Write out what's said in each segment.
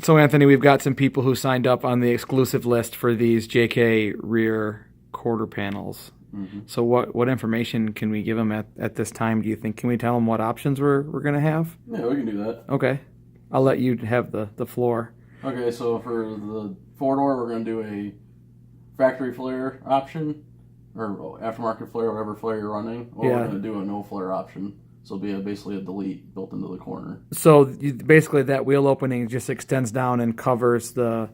So, Anthony, we've got some people who signed up on the exclusive list for these JK rear quarter panels. Mm-hmm. So what information can we give them at this time, do you think? Can we tell them what options we're going to have? Yeah, we can do that. Okay. I'll let you have the floor. Okay, so for the four-door, we're going to do a factory flare option, or aftermarket flare, whatever flare you're running, or we're going to do a no flare option. So it'll be basically a delete built into the corner. So basically that wheel opening just extends down and covers the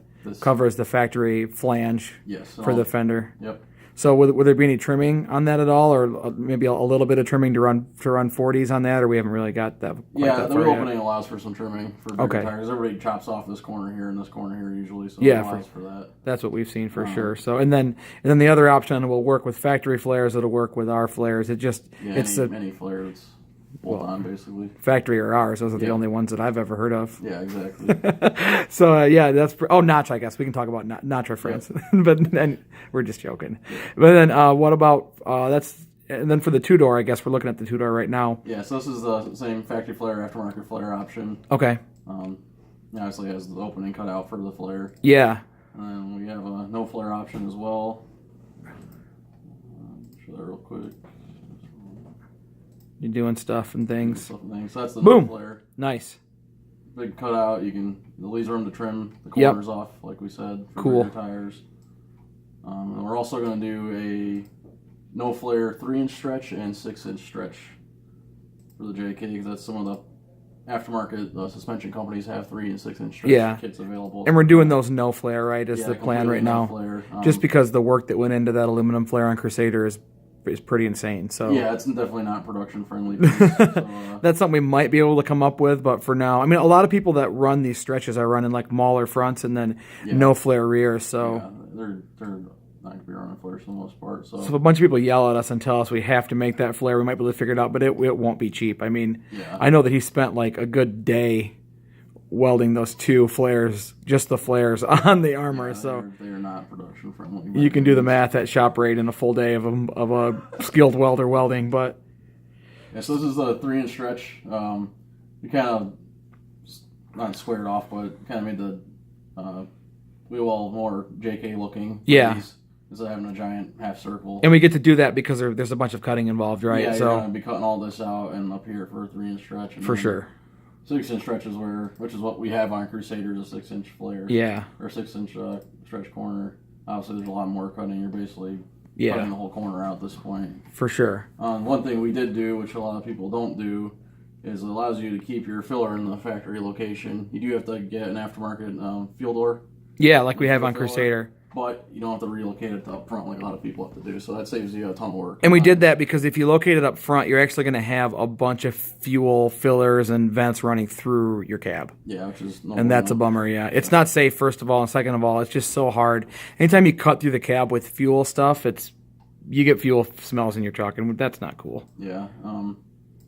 factory flange for the fender. Yep. So would there be any trimming on that at all, or maybe a little bit of trimming to run 40s on that, or we haven't really got that? Yeah, the wheel opening allows for some trimming for bigger tires. Everybody chops off this corner here and this corner here usually, so it allows for that. That's what we've seen for sure. So and then the other option will work with factory flares. It'll work with our flares. Any flare that's bolt on basically. Factory or ours. Those are the only ones that I've ever heard of. Yeah, exactly. So that's notch. I guess we can talk about notch our friends, but then we're just joking. But then what about and then for the two-door, I guess we're looking at the two-door right now. Yeah, so this is the same factory flare, aftermarket flare option. Okay. Obviously it has the opening cut out for the flare. Yeah. And then we have a no flare option as well. Show that real quick. You're doing stuff and things. So that's the boom. No flare. Nice. Big cutout. You can leaves room to trim the corners off, like we said, for bigger tires. And we're also going to do a no flare 3-inch stretch and 6-inch stretch for the JK, because that's some of the aftermarket suspension companies have 3 and 6-inch stretch kits available. And we're doing those no flare, right? Is the plan right now? Flare. Just because the work that went into that aluminum flare on Crusader is pretty insane. So yeah, it's definitely not production friendly. So, that's something we might be able to come up with, but for now, I mean, a lot of people that run these stretches are running like Mauler fronts and then no flare rears. So they're not going to be running flares for the most part. So a bunch of people yell at us and tell us we have to make that flare. We might be able to figure it out, but it won't be cheap. I mean, I know that he spent like a good day welding those two flares, just the flares on the armor. So they're not production friendly. You can do the math at shop rate in a full day of a skilled welder welding. But so this is a 3-inch stretch. We kind of not squared off, but kind of made the wheel well more JK looking. Yeah. Instead of having a giant half circle. And we get to do that because there's a bunch of cutting involved, right? Yeah, so you're going to be cutting all this out and up here for a 3-inch stretch. For sure. 6-inch stretches which is what we have on Crusader, is a 6-inch flare. Yeah. Or 6-inch stretch corner. Obviously, there's a lot more cutting. You're basically cutting the whole corner out at this point. For sure. One thing we did do, which a lot of people don't do, is it allows you to keep your filler in the factory location. You do have to get an aftermarket fuel door. Yeah, like we have on Crusader. But you don't have to relocate it up front like a lot of people have to do, so that saves you a ton of work. And we did that because if you locate it up front, you're actually going to have a bunch of fuel fillers and vents running through your cab. Yeah, which is that's a bummer, it's not safe, first of all, and second of all, it's just so hard. Anytime you cut through the cab with fuel stuff, you get fuel smells in your truck, and that's not cool. Yeah,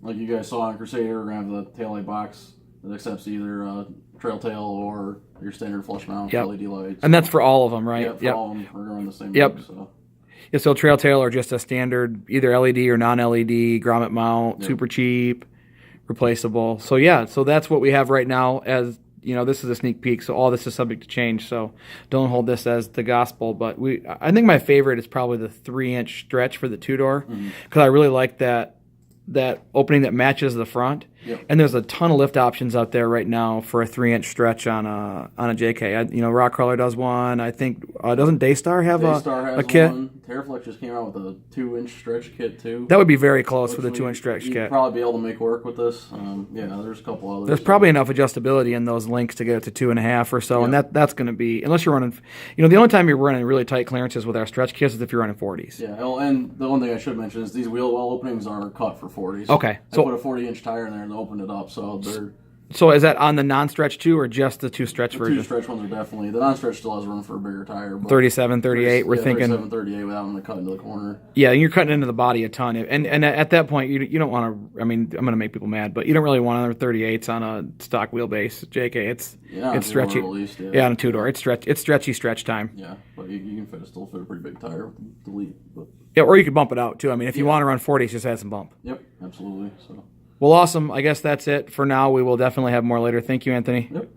like you guys saw on Crusader, we're going to have the taillight box that accepts either trail tail or your standard flush mount LED lights. And that's for all of them, right? Yeah, for all of them. We're going the same way, so. Yeah, so trail tail or just a standard either LED or non-LED grommet mount, super cheap, replaceable. So so that's what we have right now. As you know, this is a sneak peek, so all this is subject to change. So don't hold this as the gospel. But I think my favorite is probably the 3-inch stretch for the two-door, because I really like that opening that matches the front. Yep. And there's a ton of lift options out there right now for a 3-inch stretch on a JK. Rockcrawler does one. I think doesn't Daystar have a kit? One. Terraflex just came out with a 2-inch stretch kit too. That would be very close with a 2-inch stretch kit. You'd probably be able to make work with this. There's a couple others. There's probably enough adjustability in those links to get it to 2.5 or so, and that's going to be, unless you're running, the only time you're running really tight clearances with our stretch kits is if you're running 40s. Yeah, and the one thing I should mention is these wheel well openings are cut for 40s. Okay, so put a 40-inch tire in there and open it up, so they're. So is that on the non-stretch too, or just the two stretch version? The two stretch ones are definitely. The non-stretch still has room for a bigger tire. 37, 38, we're thinking. 37, 38 without them to cut into the corner. Yeah, and you're cutting into the body a ton. And at that point, you don't want to, I'm going to make people mad, but you don't really want another 38s on a stock wheelbase JK. It's stretchy. Least, on a two-door. It's stretchy stretch time. Yeah, but you can still fit a pretty big tire with the delete. But. Yeah, or you could bump it out too. I mean, if you want to run 40s, just add some bump. Yep, absolutely. So. Well, awesome. I guess that's it for now. We will definitely have more later. Thank you, Anthony. Yep.